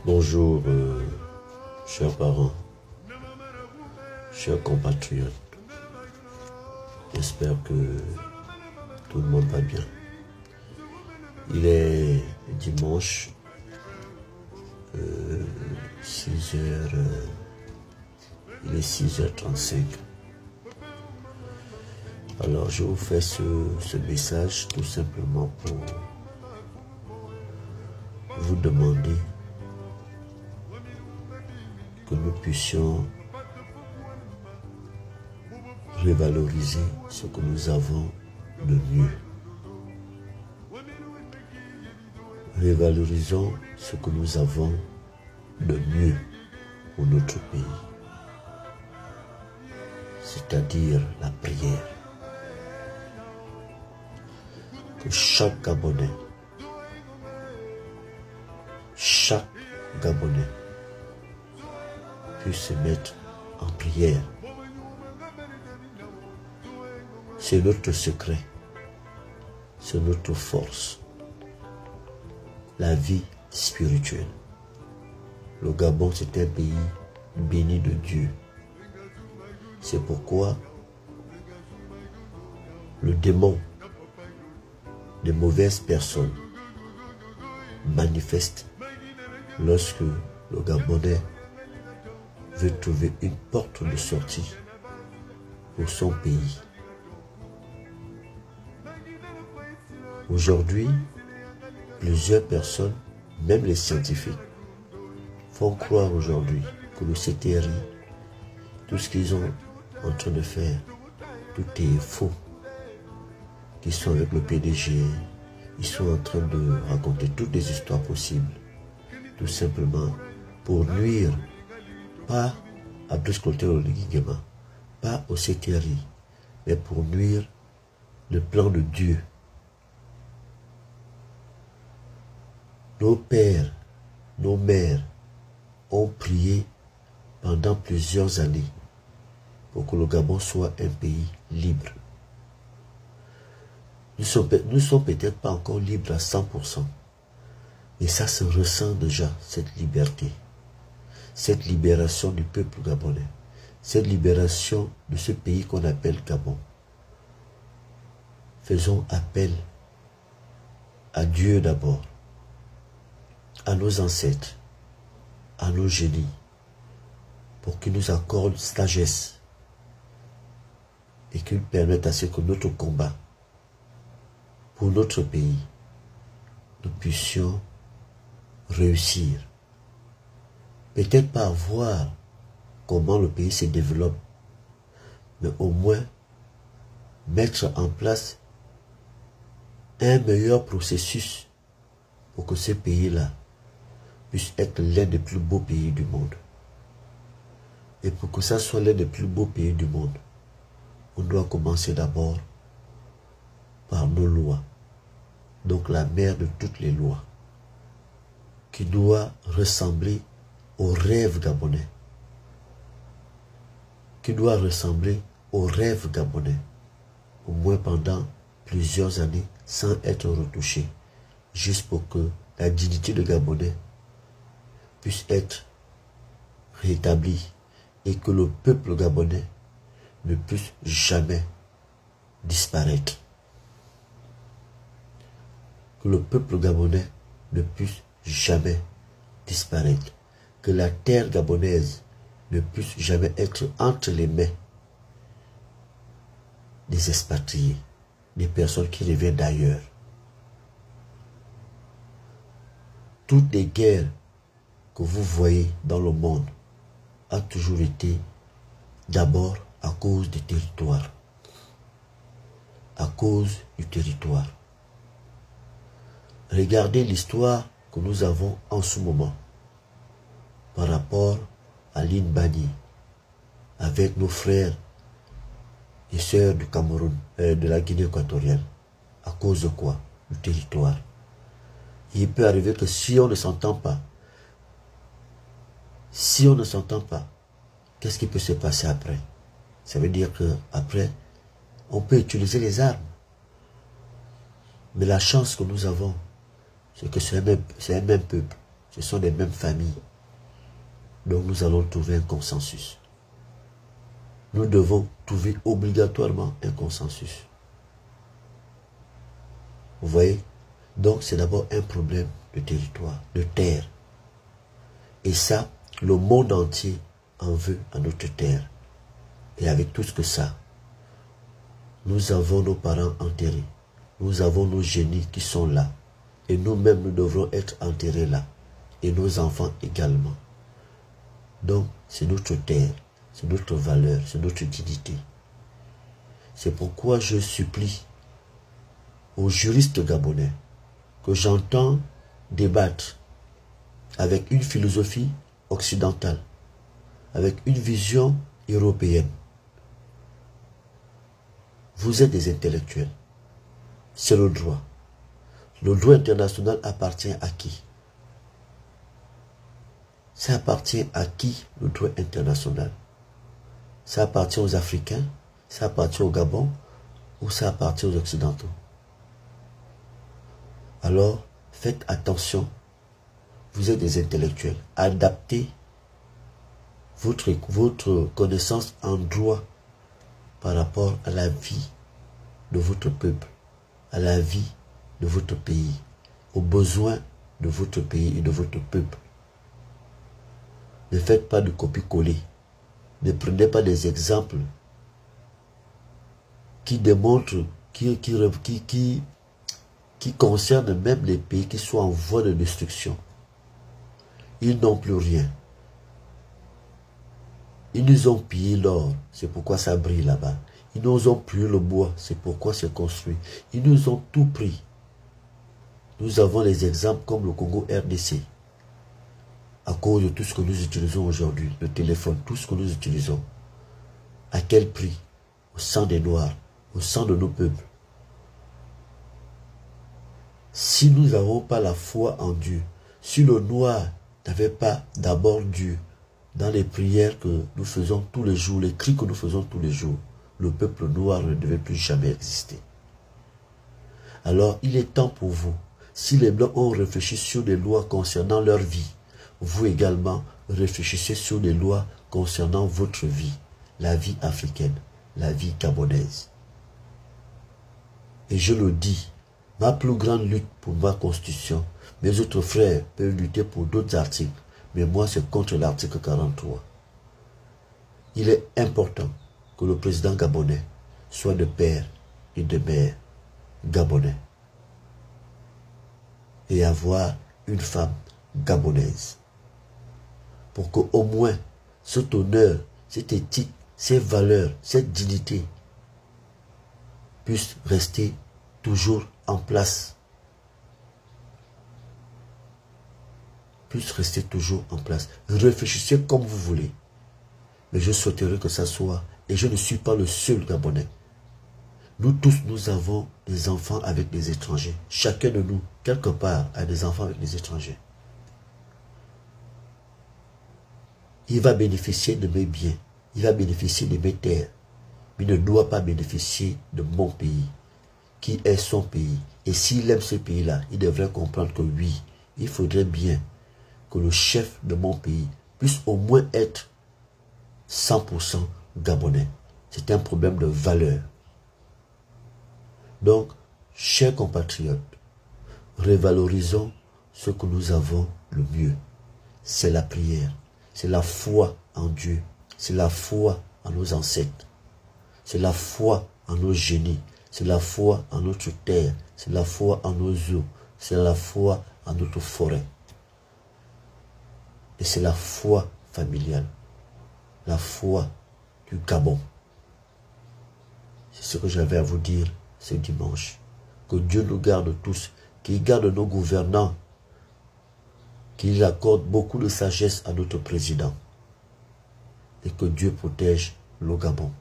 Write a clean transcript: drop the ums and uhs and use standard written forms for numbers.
Bonjour, chers parents, chers compatriotes. J'espère que tout le monde va bien. Il est dimanche, 6h, il est 6h35. Alors je vous fais ce message tout simplement pour vous demander que nous puissions revaloriser ce que nous avons de mieux. Revalorisons ce que nous avons de mieux pour notre pays, c'est-à-dire la prière. Que chaque Gabonais puisse se mettre en prière. C'est notre secret, c'est notre force, la vie spirituelle. Le Gabon, c'est un pays béni de Dieu. C'est pourquoi le démon de mauvaises personnes manifeste lorsque le Gabonais veut trouver une porte de sortie pour son pays. Aujourd'hui, plusieurs personnes, même les scientifiques, font croire aujourd'hui que le CTRI, tout ce qu'ils sont en train de faire, tout est faux. Qu'ils sont avec le PDG, ils sont en train de raconter toutes les histoires possibles, tout simplement pour nuire, pas à Brice Clotaire Oligui-Nguema, pas au CTRI, mais pour nuire le plan de Dieu. Nos pères, nos mères ont prié pendant plusieurs années pour que le Gabon soit un pays libre. Nous ne sommes peut-être pas encore libres à 100%, mais ça se ressent déjà, cette liberté, cette libération du peuple gabonais, cette libération de ce pays qu'on appelle Gabon. Faisons appel à Dieu d'abord, à nos ancêtres, à nos génies, pour qu'ils nous accordent sagesse et qu'ils permettent à ce que notre combat pour notre pays, nous puissions réussir. Peut-être pas voir comment le pays se développe, mais au moins mettre en place un meilleur processus pour que ce pays-là puisse être l'un des plus beaux pays du monde. Et pour que ça soit l'un des plus beaux pays du monde, on doit commencer d'abord par nos lois. Donc la mère de toutes les lois, qui doit ressembler au rêve gabonais. Qui doit ressembler au rêve gabonais, au moins pendant plusieurs années, sans être retouché, juste pour que la dignité de Gabonais puisse être rétablie et que le peuple gabonais ne puisse jamais disparaître. Que le peuple gabonais ne puisse jamais disparaître. Que la terre gabonaise ne puisse jamais être entre les mains des expatriés, des personnes qui reviennent d'ailleurs. Toutes les guerres que vous voyez dans le monde ont toujours été d'abord à cause des territoires. À cause du territoire. Regardez l'histoire que nous avons en ce moment par rapport à l'Inbani avec nos frères et sœurs du Cameroun, de la Guinée équatoriale. À cause de quoi? Du territoire. Il peut arriver que si on ne s'entend pas, qu'est-ce qui peut se passer après? Ça veut dire qu'après, on peut utiliser les armes. Mais la chance que nous avons, c'est que c'est un même peuple, Ce sont les mêmes familles. Donc nous allons trouver un consensus. Nous devons trouver obligatoirement un consensus. Vous voyez? Donc c'est d'abord un problème de territoire, de terre. Et ça, le monde entier en veut à notre terre. Et avec tout ce que ça, nous avons nos parents enterrés. Nous avons nos génies qui sont là. Et nous-mêmes, nous devrons être enterrés là. Et nos enfants également. Donc, c'est notre terre, c'est notre valeur, c'est notre dignité. C'est pourquoi je supplie aux juristes gabonais que j'entends débattre avec une philosophie occidentale, avec une vision européenne. Vous êtes des intellectuels. C'est le droit. Le droit international appartient à qui? Ça appartient à qui, le droit international? Ça appartient aux Africains? Ça appartient au Gabon? Ou ça appartient aux Occidentaux? Alors, faites attention. Vous êtes des intellectuels. Adaptez votre connaissance en droit par rapport à la vie de votre peuple, à la vie de votre pays, aux besoins de votre pays et de votre peuple. Ne faites pas de copier-coller. Ne prenez pas des exemples qui démontrent, qui concernent même les pays qui sont en voie de destruction. Ils n'ont plus rien. Ils nous ont pillé l'or, c'est pourquoi ça brille là-bas. Ils nous ont pris le bois, c'est pourquoi c'est construit. Ils nous ont tout pris. Nous avons les exemples comme le Congo RDC. À cause de tout ce que nous utilisons aujourd'hui, le téléphone, tout ce que nous utilisons. À quel prix? Au sang des Noirs, au sang de nos peuples. Si nous n'avons pas la foi en Dieu, si le Noir n'avait pas d'abord Dieu dans les prières que nous faisons tous les jours, les cris que nous faisons tous les jours, le peuple noir ne devait plus jamais exister. Alors, il est temps pour vous, si les Blancs ont réfléchi sur des lois concernant leur vie, vous également réfléchissez sur des lois concernant votre vie, la vie africaine, la vie gabonaise. Et je le dis, ma plus grande lutte pour ma constitution, mes autres frères peuvent lutter pour d'autres articles, mais moi c'est contre l'article 43. Il est important que le président gabonais soit de père et de mère gabonais et avoir une femme gabonaise pour qu'au moins cet honneur, cette éthique, ces valeurs, cette dignité puissent rester toujours en place. Puissent rester toujours en place. Réfléchissez comme vous voulez. Mais je souhaiterais que ça soit, et je ne suis pas le seul Gabonais. Nous tous, nous avons des enfants avec des étrangers. Chacun de nous, quelque part, a des enfants avec des étrangers. Il va bénéficier de mes biens. Il va bénéficier de mes terres. Mais il ne doit pas bénéficier de mon pays, qui est son pays. Et s'il aime ce pays-là, il devrait comprendre que oui, il faudrait bien que le chef de mon pays puisse au moins être 100% gabonais. C'est un problème de valeur. Donc, chers compatriotes, revalorisons ce que nous avons le mieux. C'est la prière, c'est la foi en Dieu, c'est la foi en nos ancêtres, c'est la foi en nos génies, c'est la foi en notre terre, c'est la foi en nos eaux, c'est la foi en notre forêt. Et c'est la foi familiale, la foi du Gabon. C'est ce que j'avais à vous dire ce dimanche. Que Dieu nous garde tous, qu'il garde nos gouvernants, qu'il accorde beaucoup de sagesse à notre président et que Dieu protège le Gabon.